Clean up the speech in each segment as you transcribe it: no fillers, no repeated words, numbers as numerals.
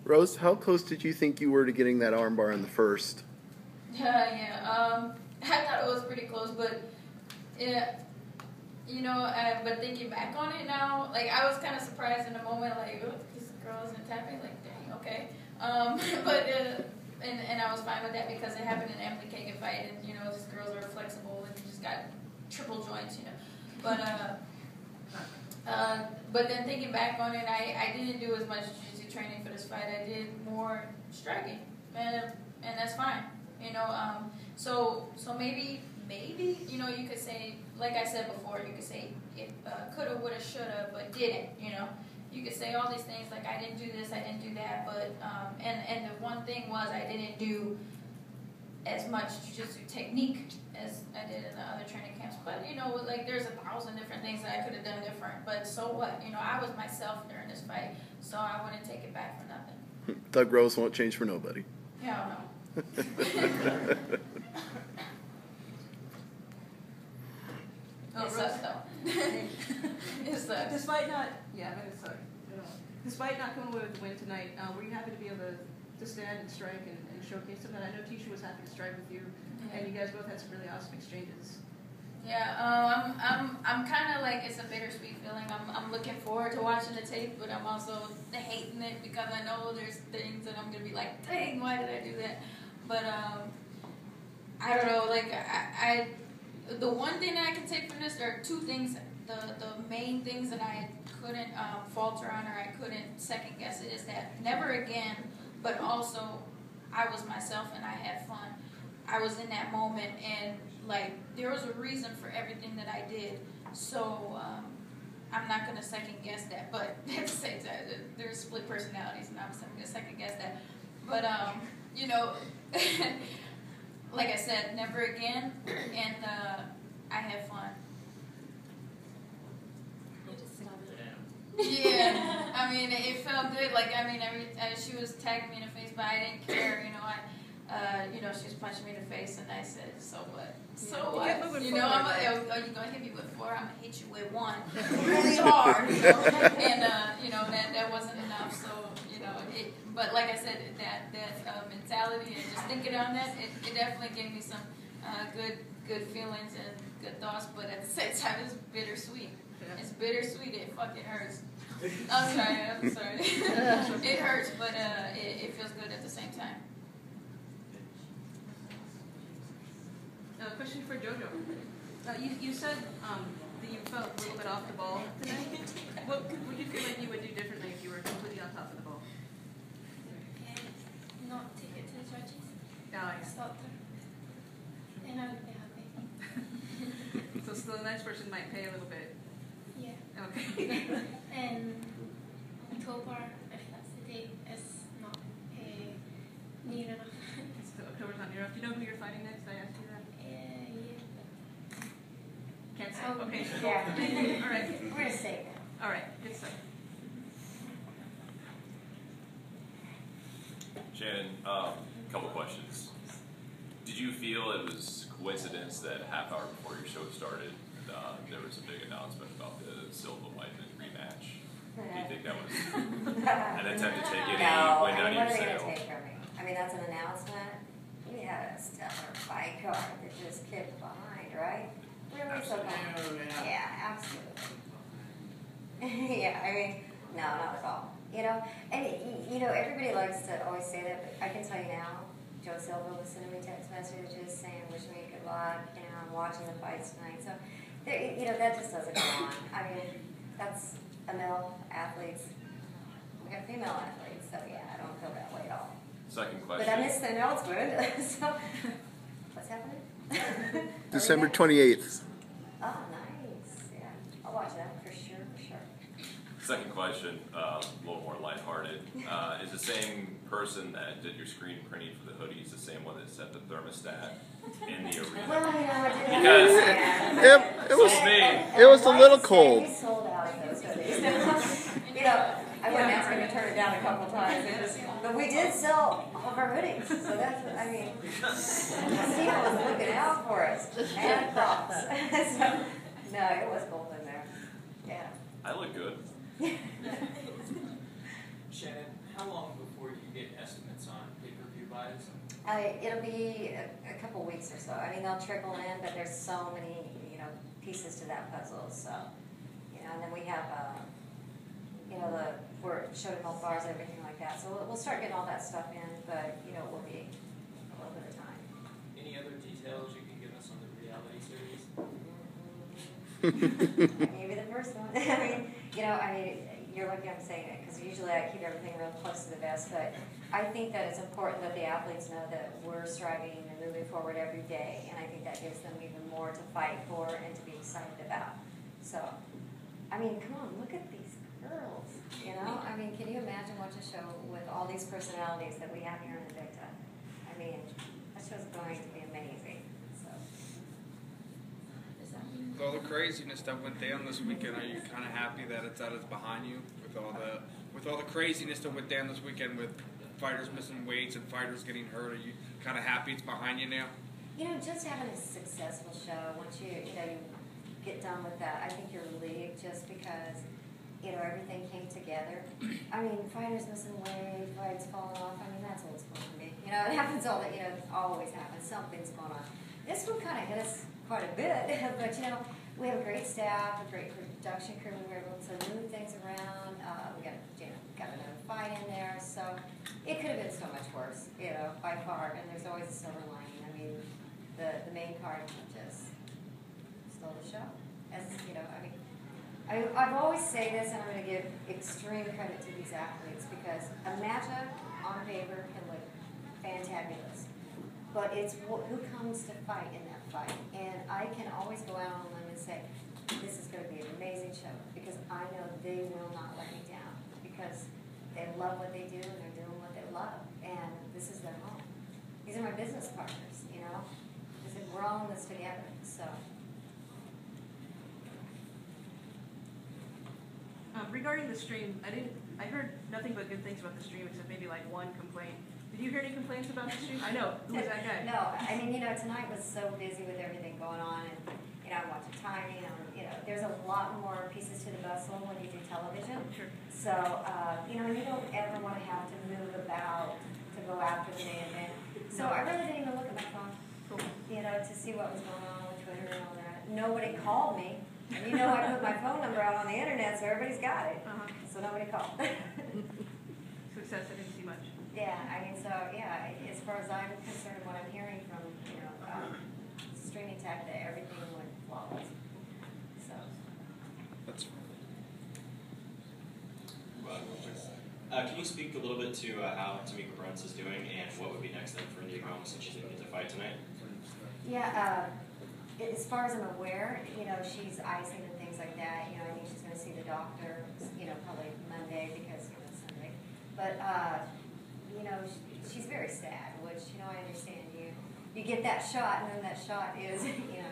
Rose, how close did you think you were to getting that armbar in the first? Yeah. I thought it was pretty close, but yeah, but thinking back on it now, like I was kind of surprised in the moment, like, oh, this girl isn't tapping, like, dang, okay. But and I was fine with that because it happened in Emily Kagan fight, and just girls are flexible and just got triple joints, But then thinking back on it, I didn't do as much jiu-jitsu training for this fight. I did more striking, and that's fine, So maybe you could say, like I said before, you could say it coulda, woulda, shoulda, but didn't, You could say all these things like I didn't do this, I didn't do that, but and the one thing was I didn't do as much jiu-jitsu technique as I did in the other training camps. But like there's 1,000 different things that I could have done different. But so what? I was myself during this fight, so I wouldn't take it back for nothing. Doug Rose won't change for nobody. Yeah, no. It sucks though. It sucks. Despite not coming away with the win tonight, were you happy to be able to stand and strike and showcase something? I know Tisha was happy to strike with you, and you guys both had some really awesome exchanges. Yeah, I'm kind of like, it's a bittersweet feeling. I'm looking forward to watching the tape, but I'm also hating it because I know there's things that I'm gonna be like, dang, why did I do that? But I don't know, like I the one thing that I can take from this, there are two things. The main things that I couldn't falter on or I couldn't second guess it is that never again, but also I was myself and I had fun. I was in that moment and like there was a reason for everything that I did. So I'm not going to second guess that, but at the same time, there's split personalities and I'm going to second guess that. But, like I said, never again, and I had fun. Yeah, I mean, it felt good. Like, I mean, she was tagging me in the face, but I didn't care. She was punching me in the face, and I said, "So what? So what? Are you gonna hit me with 4? I'm gonna hit you with 1, really hard." And that wasn't enough. So but like I said, that mentality and just thinking on that, it definitely gave me some good feelings and good thoughts. But at the same time, it's bittersweet. It's bittersweet. It fucking hurts. I'm sorry. It hurts, but it feels good at the same time. Question for JoJo. You said that you felt a little bit off the ball tonight. What would you feel like you would do differently if you were completely on top of the ball? Not take it to the judges. Stop there. And I would be happy. So the next person might pay a little bit. Yeah. Okay. And October, if that's the date, is not near enough. So October's not near enough. Do you know who you're fighting next? I asked you that. Yeah. Can't say. Oh, Okay. yeah. All right. We're gonna say that. All right. Good stuff. Shannon, couple questions. Did you feel it was coincidence that a half hour before your show started, there was a big announcement about the Silva Whiteman rematch? Do you think that was an attempt to take any wind out of your what are they sail? going to take from me? I mean, that's an announcement. We had a stellar fight card that just kicked behind, right? Really so kind. Yeah, absolutely. Yeah, I mean, no, not at all. And everybody likes to always say that, but I can tell you now, Joe Silva was sending me text messages saying, wish me good luck, I'm watching the fights tonight. So, that just doesn't go on. I mean, that's a male athletes. We got female athletes, so yeah, I don't feel that way at all. Second question. But I missed the announcement, so what's happening? December 28th. Oh, nice. Yeah, I'll watch that for sure. Second question, a little more lighthearted. Is the same person that did your screen printing for the hoodies the same one that set the thermostat in the arena? Well, I did Because it was a little cold. We sold out of those hoodies. I went asking to turn it down a couple times, but we did sell all of our hoodies. So that's, Steve was looking out for us. And props. So, no, it was cold in there. Yeah. I look good. Shannon, how long before you you get estimates on pay-per-view buys? It'll be a couple weeks or so. I mean, they'll trickle in, but there's so many, pieces to that puzzle. So, and then we have, we're showing both bars and everything like that. So we'll start getting all that stuff in, but, it will be a little bit of time. Any other details you can give us on the reality series? I gave you the first one. You're lucky I'm saying it, because usually I keep everything real close to the vest, but I think that it's important that the athletes know that we're striving and moving forward every day, and I think that gives them even more to fight for and to be excited about. So, come on, look at these girls, can you imagine watching a show with all these personalities that we have here in Invicta? That show's going to be amazing. So. With all the craziness that went down this weekend, are you kind of happy that it's behind you? With all the craziness that went down this weekend, with fighters missing weights and fighters getting hurt, are you kind of happy it's behind you now? Just having a successful show, once you get done with that, I think you're relieved just because, everything came together. Fighters missing weight, fights falling off, that's old school for me. It happens it always happens. Something's going on. This one kind of hit us quite a bit, but, we have a great staff, a great production crew. We were able to move things around. We got another fight in there, so it could have been so much worse, by far. And there's always a silver lining. The main card just stole the show. I've always say this, and I'm going to give extreme credit to these athletes, because a matchup on paper can look fantabulous, but it's who comes to fight in that fight. And I can always go out on a limb and say, this is going to be an amazing show, because I know they will not let me down, because they love what they do and they're doing what they love, and this is their home. These are my business partners, I said, we're all in this together, so. Regarding the stream, I heard nothing but good things about the stream, except maybe like one complaint. Did you hear any complaints about the stream? I know. Who was that guy? No, tonight was so busy with everything going on, and, I'm watching timing, there's a lot more pieces to the puzzle when you do television. Sure. So, you don't ever want to have to move about to go after the main event. So I really didn't even look at my phone, Cool. To see what was going on with Twitter and all that. Nobody called me. And I put my phone number out on the internet, so everybody's got it. So nobody called. Success, I didn't see much. Yeah, as far as I'm concerned, what I'm hearing from, streaming tech, that everything went flawless. So. That's Can you speak a little bit to how Tamika Brents is doing and what would be next then for India Gomes since she didn't get to fight tonight? Yeah, as far as I'm aware, she's icing and things like that. I think she's going to see the doctor, probably Monday because it's Sunday. But, she's very sad, which, I understand. You get that shot, and then that shot is,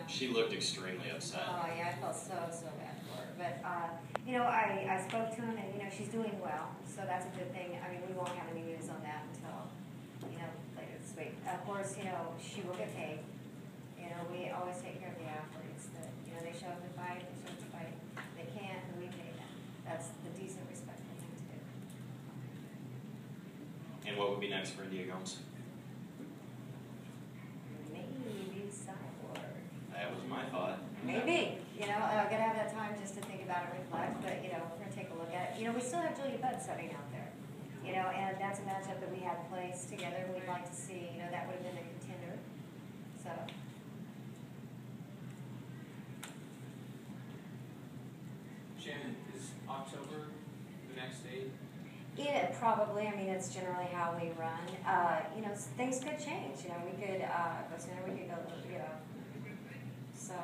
She looked extremely upset. Oh, yeah, I felt so bad for her. But, I spoke to him, and, she's doing well, so that's a good thing. We won't have any news on that until, later this week. Of course, she will get paid. We always take care of the athletes that, they show up to fight, they can't, and we pay them. That's the decent, respectful thing to do. And what would be next for India Gomes? Maybe Cyborg. That was my thought. Maybe. I gotta have that time just to think about it, reflect, but, we're gonna take a look at it. We still have Julia Budd sitting out there, and that's a matchup that we had placed together. We'd like to see, that would have been a contender. So. Shannon, is October the next date? Yeah, probably. It's generally how we run. Things could change. We could go sooner, we could go, So,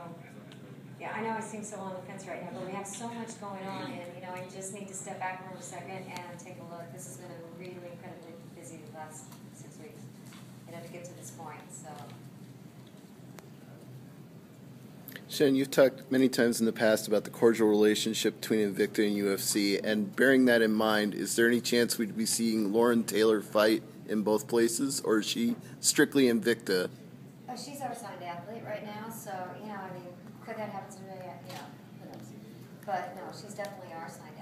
yeah, I know I seem so on the fence right now, but we have so much going on, and, I just need to step back for a second and take a look. This has been a really incredibly busy the last 6 weeks, to get to this point, so. Shannon, you've talked many times in the past about the cordial relationship between Invicta and UFC, and bearing that in mind, is there any chance we'd be seeing Lauren Taylor fight in both places, or is she strictly Invicta? She's our signed athlete right now, so, could that happen today? Who knows? But no, she's definitely our signed